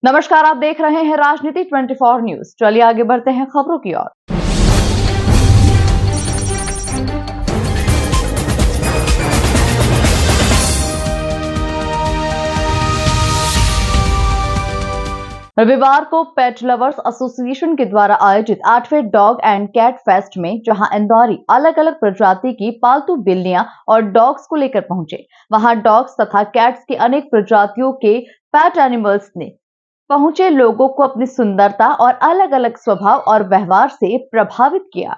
नमस्कार, आप देख रहे हैं राजनीति 24 न्यूज। चलिए आगे बढ़ते हैं खबरों की ओर। रविवार को पेट लवर्स एसोसिएशन के द्वारा आयोजित 8वें डॉग एंड कैट फेस्ट में जहां इंदौरी अलग अलग प्रजाति की पालतू बिल्लियां और डॉग्स को लेकर पहुंचे, वहां डॉग्स तथा कैट्स की अनेक प्रजातियों के पेट एनिमल्स ने पहुंचे लोगों को अपनी सुंदरता और अलग अलग स्वभाव और व्यवहार से प्रभावित किया।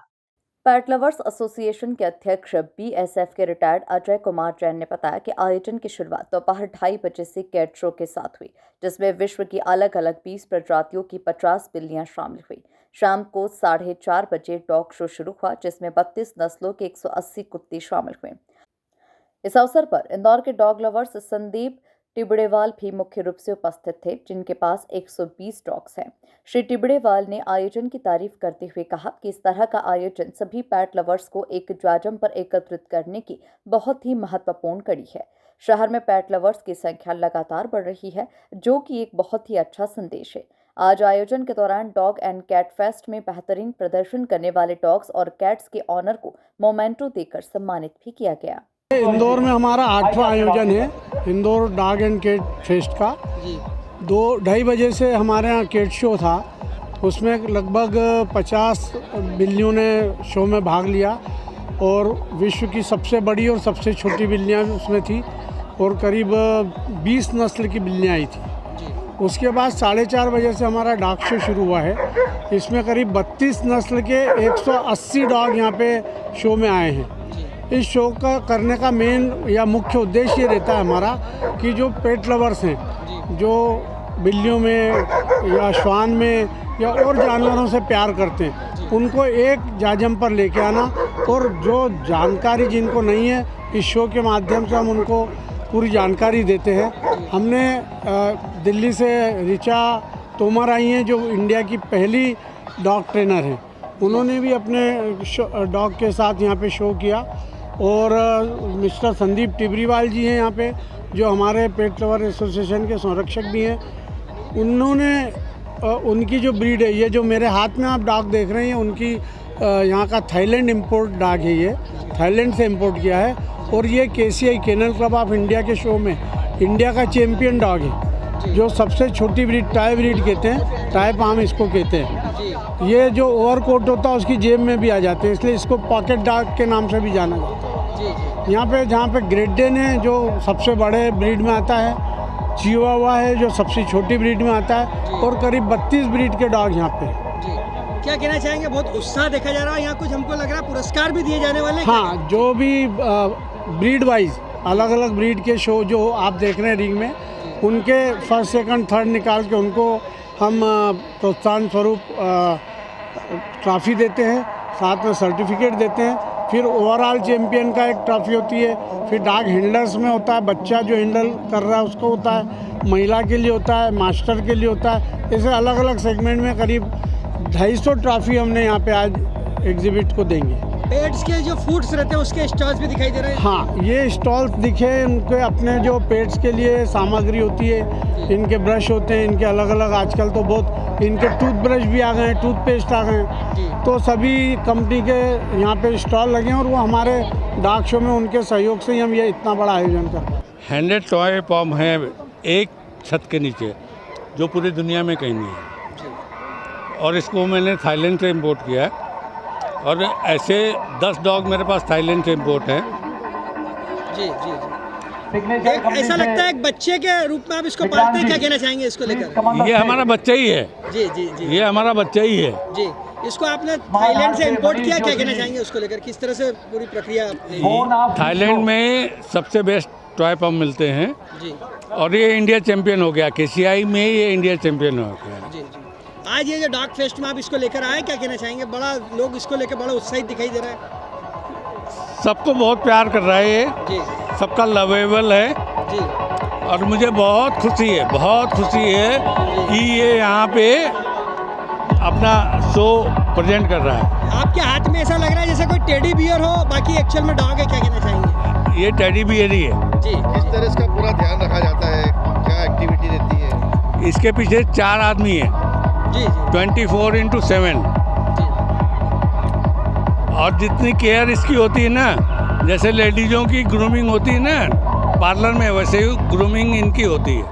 पेट लवर्स एसोसिएशन के अध्यक्ष बीएसएफ के रिटायर्ड अजय कुमार जैन ने बताया कि आयोजन की शुरुआत दोपहर 2:30 बजे से कैट शो के साथ हुई, जिसमें विश्व की अलग अलग 20 प्रजातियों की 50 बिल्लियां शामिल हुई। शाम को 4:30 बजे डॉग शो शुरू हुआ, जिसमें 32 नस्लों के 180 कुत्ते शामिल हुए। इस अवसर पर इंदौर के डॉग लवर्स संदीप टिबड़ेवाल भी मुख्य रूप से उपस्थित थे, जिनके पास 120 डॉग्स हैं। श्री टिबड़ेवाल ने आयोजन की तारीफ करते हुए कहा कि इस तरह का आयोजन सभी पेट लवर्स को एक ज्वाजम पर एकत्रित करने की बहुत ही महत्वपूर्ण कड़ी है। शहर में पेट लवर्स की संख्या लगातार बढ़ रही है, जो कि एक बहुत ही अच्छा संदेश है। आज आयोजन के दौरान डॉग एंड कैट फेस्ट में बेहतरीन प्रदर्शन करने वाले डॉग्स और कैट्स के ऑनर को मोमेंटो देकर सम्मानित भी किया गया। इंदौर में हमारा 8वां आयोजन है Indore dog and cat fest का। 2-2:30 बजे से हमारे यहाँ कैट शो था, उसमें लगभग 50 बिल्लियों ने शो में भाग लिया और विश्व की सबसे बड़ी और सबसे छोटी बिल्लियाँ उसमें थी और करीब 20 नस्ल की बिल्लियाँ आई थी। उसके बाद 4:30 बजे से हमारा डॉग शो शुरू हुआ है। इसमें करीब 32 नस्ल के 180 डॉग यहाँ पे शो में आए हैं। इस शो का करने का मेन या मुख्य उद्देश्य ये रहता है हमारा कि जो पेट लवर्स हैं, जो बिल्लियों में या श्वान में या और जानवरों से प्यार करते हैं, उनको एक जाजम पर लेके आना और जो जानकारी जिनको नहीं है, इस शो के माध्यम से हम उनको पूरी जानकारी देते हैं। हमने दिल्ली से ऋचा तोमर आई हैं, जो इंडिया की पहली डॉग ट्रेनर हैं। उन्होंने भी अपने डॉग के साथ यहाँ पे शो किया और मिस्टर संदीप टिबड़ेवाल जी हैं यहाँ पे, जो हमारे पेट लवर एसोसिएशन के संरक्षक भी हैं। उन्होंने उनकी जो ब्रीड है, ये जो मेरे हाथ में आप डॉग देख रहे हैं, उनकी यहाँ का थाईलैंड इंपोर्ट डॉग है। ये थाईलैंड से इंपोर्ट किया है और ये KCI kennel club of India के शो में इंडिया का चैम्पियन डॉग है। जो सबसे छोटी ब्रीड टाई ब्रीड कहते हैं, टाई पाम इसको कहते हैं। ये जो ओवरकोट होता है उसकी जेब में भी आ जाते हैं, इसलिए इसको पॉकेट डॉग के नाम से भी जाना जाता है। यहाँ पे जहाँ पे ग्रेट डेन है जो सबसे बड़े ब्रीड में आता है, चिहुआहुआ है जो सबसे छोटी ब्रीड में आता है और करीब 32 ब्रीड के डॉग यहाँ पे। क्या कहना चाहेंगे? बहुत उत्साह देखा जा रहा है यहाँ, कुछ हमको लग रहा है पुरस्कार भी दिए जाने वाले हैं। हाँ, जो भी ब्रीड वाइज अलग अलग ब्रीड के शो जो आप देख रहे हैं रिंग में, उनके फर्स्ट सेकंड थर्ड निकाल के उनको हम प्रोत्साहन स्वरूप ट्रॉफी देते हैं, साथ में सर्टिफिकेट देते हैं। फिर ओवरऑल चैम्पियन का एक ट्रॉफी होती है। फिर डॉग हैंडलर्स में होता है, बच्चा जो हैंडल कर रहा है उसको होता है, महिला के लिए होता है, मास्टर के लिए होता है। ऐसे अलग अलग सेगमेंट में करीब 250 ट्रॉफी हमने यहाँ पे आज एग्जिबिट को देंगे। पेट्स के जो फूड्स रहते हैं उसके स्टॉल्स भी दिखाई दे रहे हैं। हाँ, ये स्टॉल्स दिखे, उनके अपने जो पेट्स के लिए सामग्री होती है, इनके ब्रश होते हैं, इनके अलग अलग आजकल तो बहुत इनके टूथब्रश भी आ गए हैं, टूथपेस्ट आ गए हैं। तो सभी कंपनी के यहाँ पे स्टॉल लगे हैं और वो हमारे डॉग शो में उनके सहयोग से ही हम ये इतना बड़ा आयोजन कर रहे हैं। 100 टॉय पॉम है एक छत के नीचे, जो पूरी दुनिया में कहीं नहीं है और इसको मैंने थाईलैंड से इम्पोर्ट किया है और ऐसे 10 डॉग मेरे पास थाईलैंड से इम्पोर्ट हैं। जी जी जी। ऐसा लगता है एक बच्चे के रूप में आप इसको पालते हैं, क्या कहना चाहेंगे इसको लेकर? ये हमारा बच्चा ही है। जी जी जी। ये हमारा बच्चा ही है जी। इसको आपने थाईलैंड से इंपोर्ट किया, क्या कहना चाहेंगे उसको लेकर? किस तरह से पूरी प्रक्रिया? थाईलैंड में सबसे बेस्ट टॉय पम्प मिलते हैं जी और ये इंडिया चैम्पियन हो गया, केसीआई में ये इंडिया चैम्पियन हो गया। जी जी। आज ये जो डॉग फेस्ट में आप इसको लेकर आए, क्या कहना चाहेंगे? बड़ा लोग इसको लेकर बड़ा उत्साहित दिखाई दे रहा है। सबको बहुत प्यार कर रहा है ये जी। सबका लवेबल है जी। और मुझे बहुत खुशी है कि ये यहाँ पे अपना शो प्रेजेंट कर रहा है। आपके हाथ में ऐसा लग रहा है जैसे कोई टेडी बियर हो, बाकी एक्चुअल में डॉग है, क्या कहना चाहेंगे? ये टेडी बियर ही है जी। किस तरह इसका पूरा ध्यान रखा जाता है, क्या एक्टिविटी रहती है? इसके पीछे 4 आदमी हैं, जी जी 24/7। जी और जितनी केयर इसकी होती है ना, जैसे लेडीज़ों की ग्रूमिंग होती है ना पार्लर में, वैसे ही ग्रूमिंग इनकी होती है।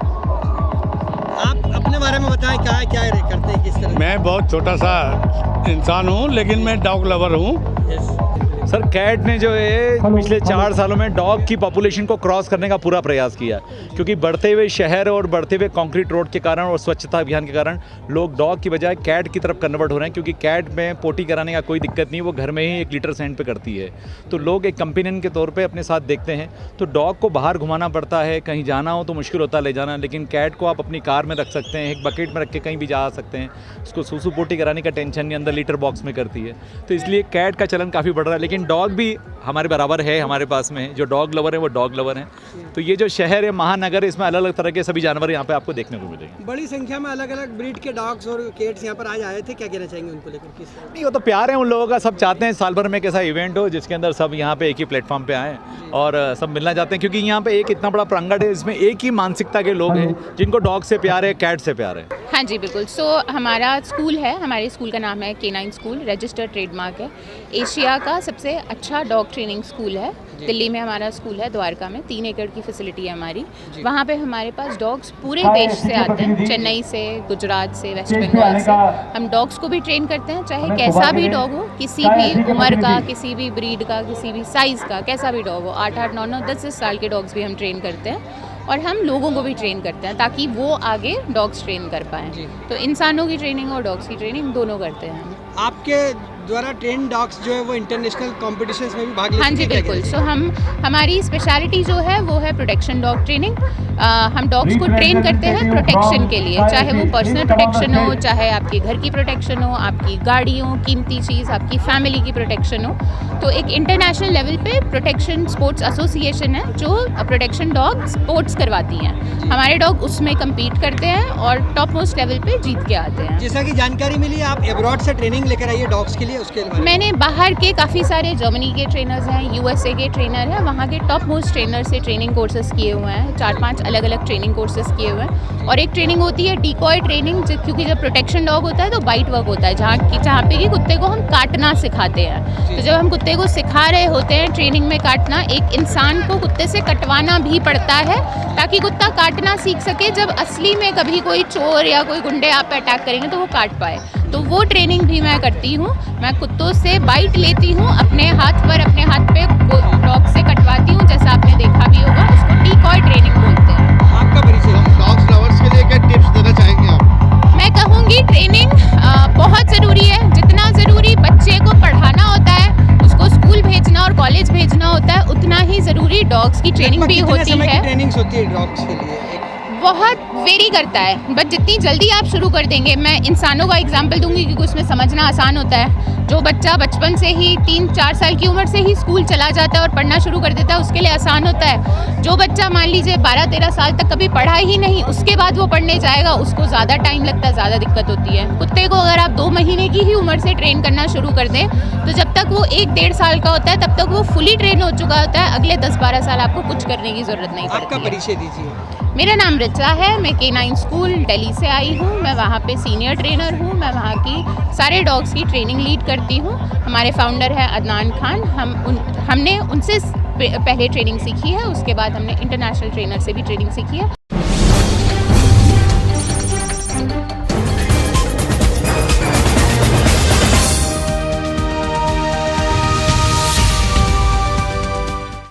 आप अपने बारे में बताएं, क्या क्या करते हैं, किस तरह? मैं बहुत छोटा सा इंसान हूँ, लेकिन मैं डॉग लवर हूँ। यस सर कैट ने जो है पिछले 4 सालों में डॉग की पॉपुलेशन को क्रॉस करने का पूरा प्रयास किया, क्योंकि बढ़ते हुए शहर और बढ़ते हुए कंक्रीट रोड के कारण और स्वच्छता अभियान के कारण लोग डॉग की बजाय कैट की तरफ कन्वर्ट हो रहे हैं, क्योंकि कैट में पोटी कराने का कोई दिक्कत नहीं, वो घर में ही 1 लीटर सेंट पे करती है। तो लोग एक कंपेनियन के तौर पे अपने साथ देखते हैं। तो डॉग को बाहर घुमाना पड़ता है, कहीं जाना हो तो मुश्किल होता है ले जाना, लेकिन कैट को आप अपनी कार में रख सकते हैं, एक बकेट में रख के कहीं भी जा सकते हैं। उसको सूसू पोटी कराने का टेंशन नहीं, अंदर लीटर बॉक्स में करती है। तो इसलिए कैट का चलन काफ़ी बढ़ रहा है, लेकिन डॉग भी हमारे बराबर है, हमारे पास में जो डॉग लवर है वो डॉग लवर हैं। तो ये जो शहर है, महानगर है, इसमें अलग अलग तरह के सभी जानवर यहाँ पे आपको देखने को मिलेंगे। बड़ी संख्या में अलग अलग ब्रीड के डॉग्स और कैट्स यहाँ पर आज आए थे, क्या कहना चाहेंगे उनको लेकर? किस तरह? नहीं, वो तो प्यार है उन लोगों का, सब चाहते हैं साल भर में एक ऐसा इवेंट हो जिसके अंदर सब यहाँ पे एक ही प्लेटफॉर्म पे आएँ और सब मिलना चाहते हैं, क्योंकि यहाँ पे एक इतना बड़ा प्रांगण है, इसमें एक ही मानसिकता के लोग हैं जिनको डॉग से प्यार है, कैट से प्यार है। हाँ जी बिल्कुल। सो हमारा स्कूल है, हमारे स्कूल का नाम है K9 स्कूल, रजिस्टर्ड ट्रेडमार्क है, एशिया का सबसे अच्छा डॉग ट्रेनिंग स्कूल है। दिल्ली में हमारा स्कूल है, द्वारका में 3 एकड़ की फैसिलिटी है हमारी। वहाँ पे हमारे पास डॉग्स पूरे देश से आते हैं, चेन्नई से, गुजरात से, वेस्ट बंगाल से। हम डॉग्स को भी ट्रेन करते हैं, चाहे कैसा भी डॉग हो, किसी भी उम्र का, किसी भी ब्रीड का, किसी भी साइज़ का, कैसा भी डॉग हो। 8-8, 9-9, 10-10 साल के डॉग्स भी हम ट्रेन करते हैं, और हम लोगों को भी ट्रेन करते हैं ताकि वो आगे डॉग्स ट्रेन कर पाएँ। तो इंसानों की ट्रेनिंग और डॉग्स की ट्रेनिंग दोनों करते हैं हम। आपके द्वारा ट्रेन डॉग्स जो है वो इंटरनेशनल कॉम्पिटिशन्स में भी भाग लेते हाँ हैं? जी क्या बिल्कुल। कहना सो हमारी स्पेशलिटी जो है वो है प्रोटेक्शन डॉग ट्रेनिंग। हम डॉग्स को ट्रेन करते हैं प्रोटेक्शन के लिए, चाहे वो पर्सनल प्रोटेक्शन हो, चाहे आपके घर की प्रोटेक्शन हो, आपकी गाड़ी हो, कीमती चीज़, आपकी फैमिली की प्रोटेक्शन हो। तो एक इंटरनेशनल लेवल पे प्रोटेक्शन स्पोर्ट्स एसोसिएशन है जो प्रोटेक्शन डॉग स्पोर्ट्स करवाती हैं। हमारे डॉग उसमें कम्पीट करते हैं और टॉप मोस्ट लेवल पे जीत के आते हैं। जैसा कि जानकारी मिली, आप एब्रॉड से ट्रेनिंग लेकर आइए डॉग्स के लिए, उसके लिए मैंने बाहर के काफ़ी सारे जर्मनी के ट्रेनर्स हैं, यूएसए के ट्रेनर हैं, वहाँ के टॉप मोस्ट ट्रेनर से ट्रेनिंग कोर्सेज किए हुए हैं, 4-5 अलग अलग ट्रेनिंग कोर्सेज किए हुए हैं। और एक ट्रेनिंग होती है डिकॉय ट्रेनिंग, क्योंकि जब प्रोटेक्शन डॉग होता है तो बाइट वर्क होता है, जहाँ पे कि कुत्ते को हम काटना सिखाते हैं। तो जब हम कुत्ते को सिखा रहे होते हैं ट्रेनिंग में काटना, एक इंसान को कुत्ते से कटवाना भी पड़ता है ताकि कुत्ता काटना सीख सके, जब असली में कभी कोई चोर या कोई गुंडे आप पे अटैक करेंगे तो वो काट पाए। तो वो ट्रेनिंग भी मैं करती हूँ। मैं कुत्तों से बाइट लेती हूँ, अपने हाथ पे डॉग से कटवाती हूँ, जैसा आपने देखा भी होगा, उसको डिकॉय ट्रेनिंग बोलते हैं। आपका परिचय? डॉग्स लवर्स के लिए क्या टिप्स देना चाहेंगे आप? मैं कहूँगी ट्रेनिंग बहुत ज़रूरी है। जितना ज़रूरी बच्चे को पढ़ाना होता है, उसको स्कूल भेजना और कॉलेज भेजना होता है, उतना ही ज़रूरी डॉग्स की ट्रेनिंग भी होती है। ट्रेनिंग्स होती है डॉग्स के लिए? बहुत वेरी करता है, बट जितनी जल्दी आप शुरू कर देंगे, मैं इंसानों का एग्जांपल दूंगी क्योंकि उसमें समझना आसान होता है। जो बच्चा बचपन से ही 3-4 साल की उम्र से ही स्कूल चला जाता है और पढ़ना शुरू कर देता है, उसके लिए आसान होता है। जो बच्चा मान लीजिए 12-13 साल तक कभी पढ़ा ही नहीं, उसके बाद वो पढ़ने जाएगा, उसको ज़्यादा टाइम लगता है, ज़्यादा दिक्कत होती है। कुत्ते को अगर आप 2 महीने की ही उम्र से ट्रेन करना शुरू कर दें, तो जब तक वो 1-1.5 साल का होता है तब तक वो फुली ट्रेन हो चुका होता है। अगले 10-12 साल आपको कुछ करने की ज़रूरत नहीं पड़ती आपका है। परिचय दीजिए। मेरा नाम रिचा है, मैं K9 स्कूल दिल्ली से आई हूँ। मैं वहाँ पे सीनियर ट्रेनर हूँ। मैं वहाँ की सारे डॉग्स की ट्रेनिंग लीड करती हूँ। हमारे फाउंडर है अदनान खान। हमने उनसे पहले ट्रेनिंग सीखी है, उसके बाद हमने इंटरनेशनल ट्रेनर से भी ट्रेनिंग सीखी है।